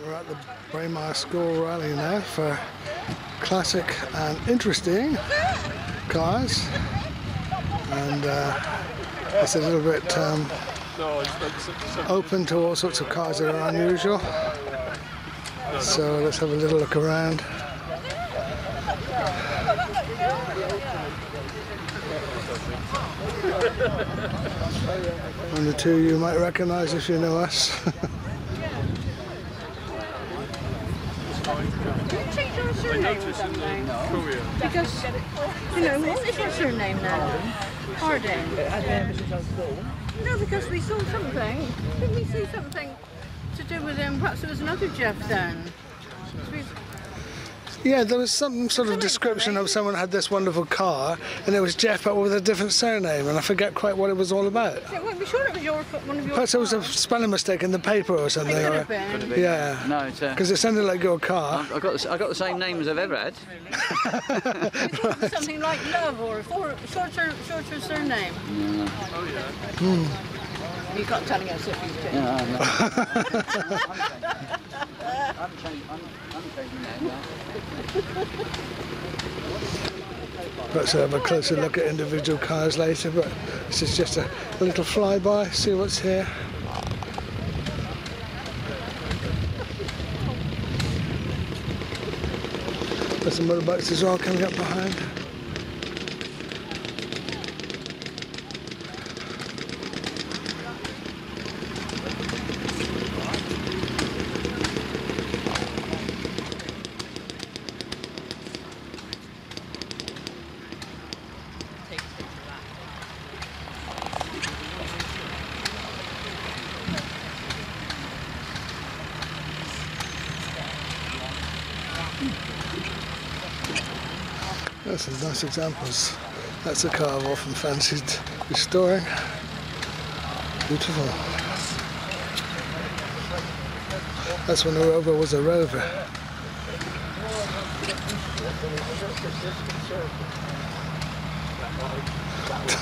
We're at the BRYMORE school rally now for classic and interesting cars, and it's a little bit open to all sorts of cars that are unusual. So let's have a little look around. One or two you might recognise if you know us. Because, you know, what is your surname now? Harding. No, because we saw something. Didn't we see something to do with him? Perhaps it was another Jeff then. Yeah, there was some sort of description of someone had this wonderful car, and it was Jeff, but with a different surname, and I forget quite what it was all about. Yeah, well, we're sure it was one of your Perhaps it was a spelling mistake in the paper or something. It could have been. Could have been. Yeah. No, it's because it sounded like your car. I got the same name as I've ever had. We thought it was something like Love or a shorter surname. No. Oh yeah. You got telling us if you did. Yeah, no. I'm changing that now. Perhaps I'll have a closer look at individual cars later, but this is just a little flyby, see what's here. There's some motorbikes as well coming up behind. There's some nice examples. That's a car I've often fancied restoring. Beautiful. That's when the Rover was a Rover.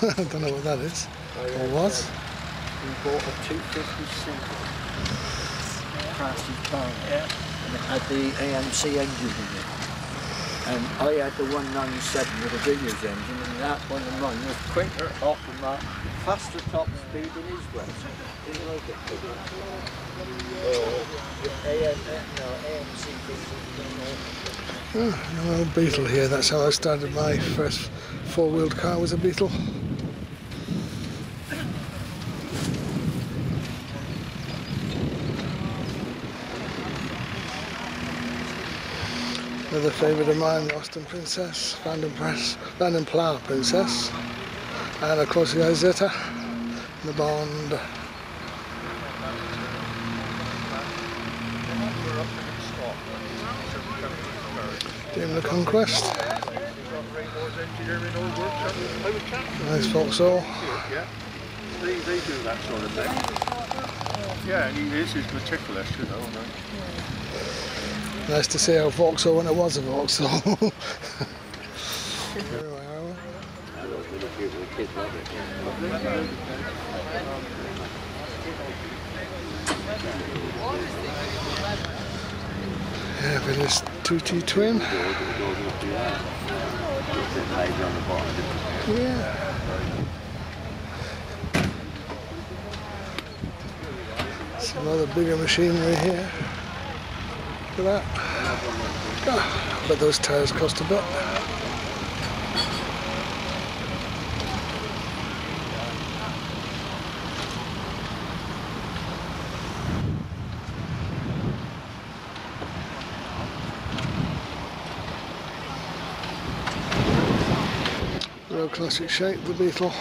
I don't know what that is, or was. We bought a 257 Crafty car, and it had the AMC engine in it. And I had the 197 with a Villiers engine, and that one of mine was quicker off the mark, faster top speed than his was. Didn't like it. AMC Oh, an old Beetle here. That's how I started my first four-wheeled car, was a Beetle. Another favourite of mine, the Austin Princess, Van den Plough Princess, and of course the Izetta, the Bond. Daimler Conquest. Nice Vauxhall. They do that sort of thing. Yeah, he's meticulous, you know. Nice to see a Vauxhall when it was a Vauxhall. Yeah, but it's 2T twin. Yeah. Some other bigger machinery here. Look at that. Oh, but those tyres cost a bit. Real classic shape, the Beetle.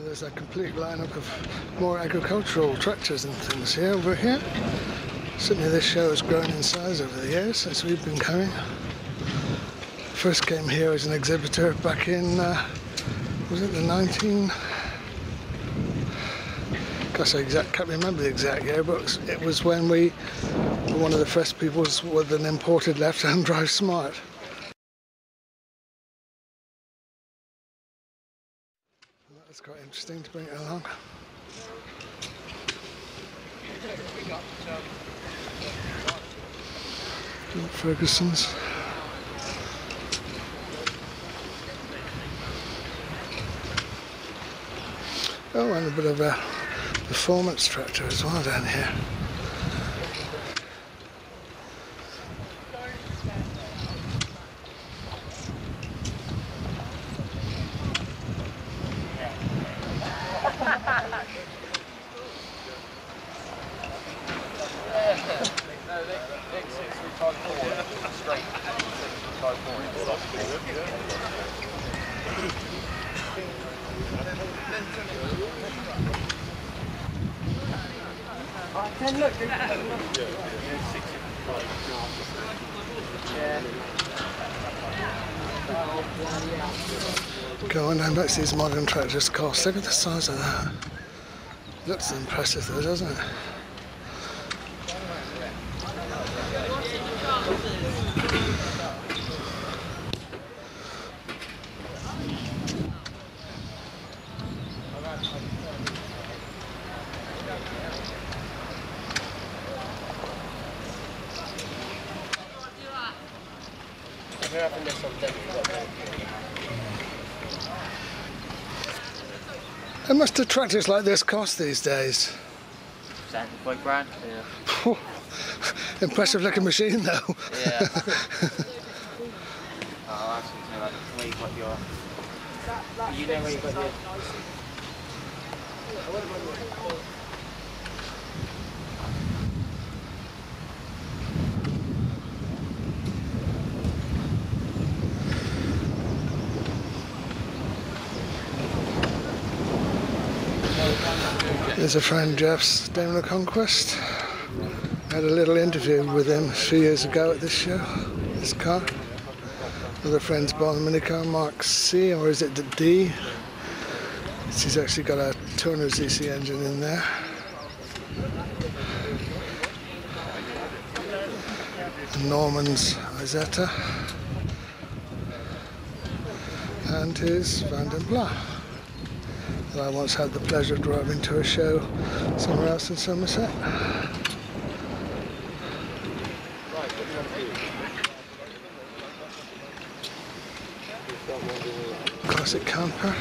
there's a complete lineup of more agricultural tractors and things here over here. Certainly this show has grown in size over the years since we've been coming. First came here as an exhibitor back in, was it the 19... Gosh, I can't remember the exact year, but it was when we were one of the first people with an imported left-hand drive Smart. That's quite interesting to bring it along. Ferguson's. Oh, and a bit of a performance tractor as well down here. Go on down back to these modern tractors cost. Look at the size of that. Looks impressive though, doesn't it? How much do tractors like this cost these days? 75 grand. Yeah. Impressive looking machine though. Yeah. Oh, that's like where you got your... You know where you got your... There's a friend Jeff's Daimler Conquest. I had a little interview with him a few years ago at this show, this car. Another friend's bought a minicar, Mark C, or is it the D? She's actually got a 200cc engine in there. And Norman's Isetta. And his Van den Pla. That I once had the pleasure of driving to a show somewhere else in Somerset. Classic camper.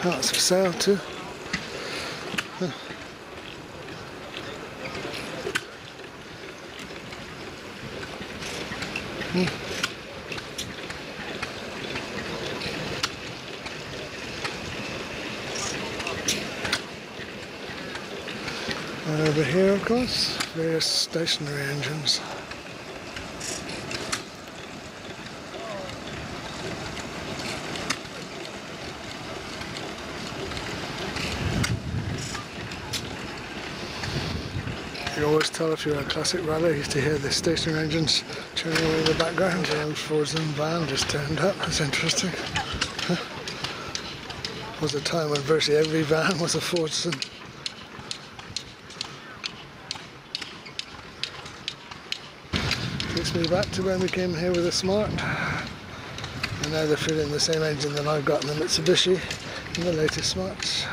Oh, it's for sale too. Over here, of course, various stationary engines. You always tell if you're a classic rally, you used to hear the stationary engines turning away in the background. The old Fordson van just turned up. That's interesting. Was a time when virtually every van was a Fordson. Takes me back to when we came here with a Smart, and now they're fitting the same engine that I've got in the Mitsubishi in the latest Smarts.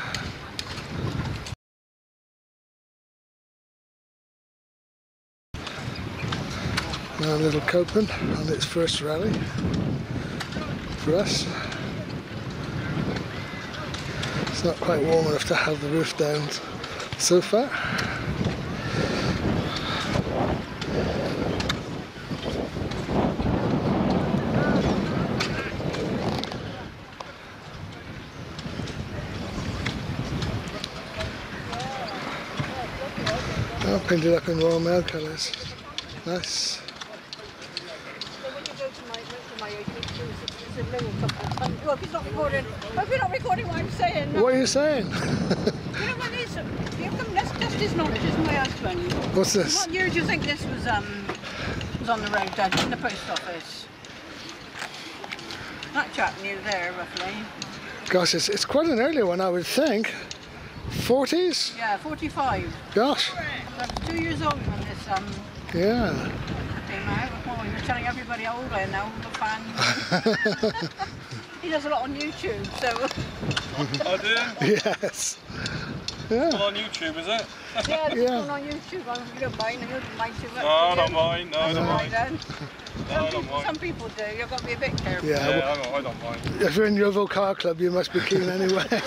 Now a little Copen on its first rally for us. It's not quite warm enough to have the roof down so far. Oh, painted up in Royal Mail colours. Nice. So when you go to my texted Lou a couple of times. Well, if he's not recording, what I'm saying. What are you saying? You know what it is? Let's test his knowledge. This is my husband. What's this? What year do you think this was on the road, Dad? In the post office. That chap knew there, roughly. Gosh, it's quite an early one, I would think. 40s? Yeah, 45. Gosh. I was 2 years old when this Yeah. came out. Oh, he was telling everybody how old I am now, all the fans. He does a lot on YouTube, so... I do? Yes. Yeah. Well, on YouTube, is it? Yeah, this Yeah. is on YouTube. You don't mind, and you don't mind too much. No, I don't mind. No, I don't Right, mind. then. No, I don't mind. Some people do. You've got to be a bit careful. Yeah. Yeah, I don't mind. If you're in the Yeovil Car Club, you must be keen anyway. You've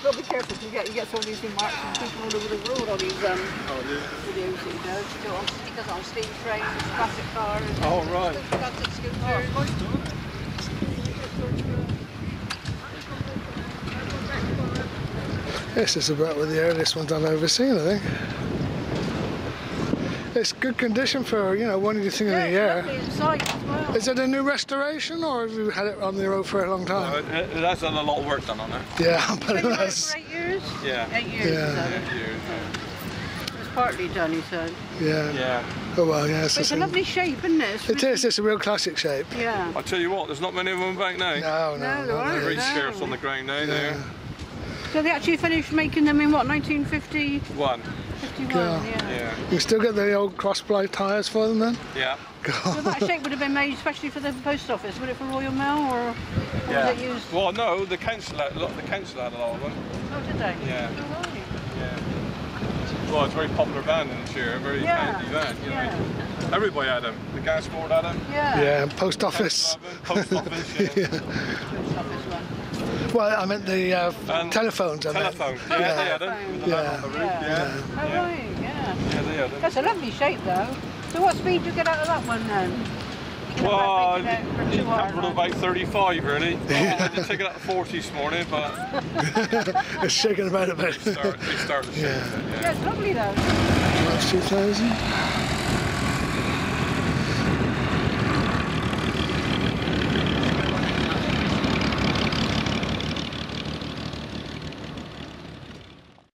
got to be careful because you get all these remarks from people all over the world, all these videos that he does. He does it on steam trains, classic cars, Oh, right. classic scooters. This is about one of the earliest ones I've ever seen, I think. It's good condition for, you know, one of the things of the It's year. lovely inside as well. Is it a new restoration or have you had it on the road for a long time? It has done a lot of work done on it. Yeah, but Been it around has. for 8 years? Yeah. 8 years, Yeah. he said. It was partly done, he said. Yeah. Yeah. Oh well, yeah. It's, But it's a lovely shape, isn't it? It is. It's a real classic shape. Yeah. I tell you what, there's not many of them back now. No, No, there aren't. Very No. scarce on the ground now. There. So they actually finished making them in what, 1951? One. Yeah. Yeah. You still get the old cross-ply tyres for them then? Yeah. So that shape would have been made especially for the post office, would it, for Royal Mail, or was it used? Well, no, the council had a lot of them. Oh, did they? Yeah. Oh, right. Yeah. Well, it's a very popular band in this year, a very Yeah. handy band. You know. Yeah. Everybody had them. The gas board had them. Yeah. Yeah, post office. Post office, yeah. Post office one. Well, I meant the telephones. I meant. Telephone. Yeah, they had them. With the Yeah. lamp on the roof. Yeah. Yeah. Oh, right, yeah. Yeah, they had them. That's a lovely shape, though. So what speed do you get out of that one, then? You get Well, about making it for you 2 hours, capital like. about 35 really. I had to take it up to 40 this morning, but It's shaking about a bit. they start to shake. Yeah. Yeah, it's lovely, though. 2000.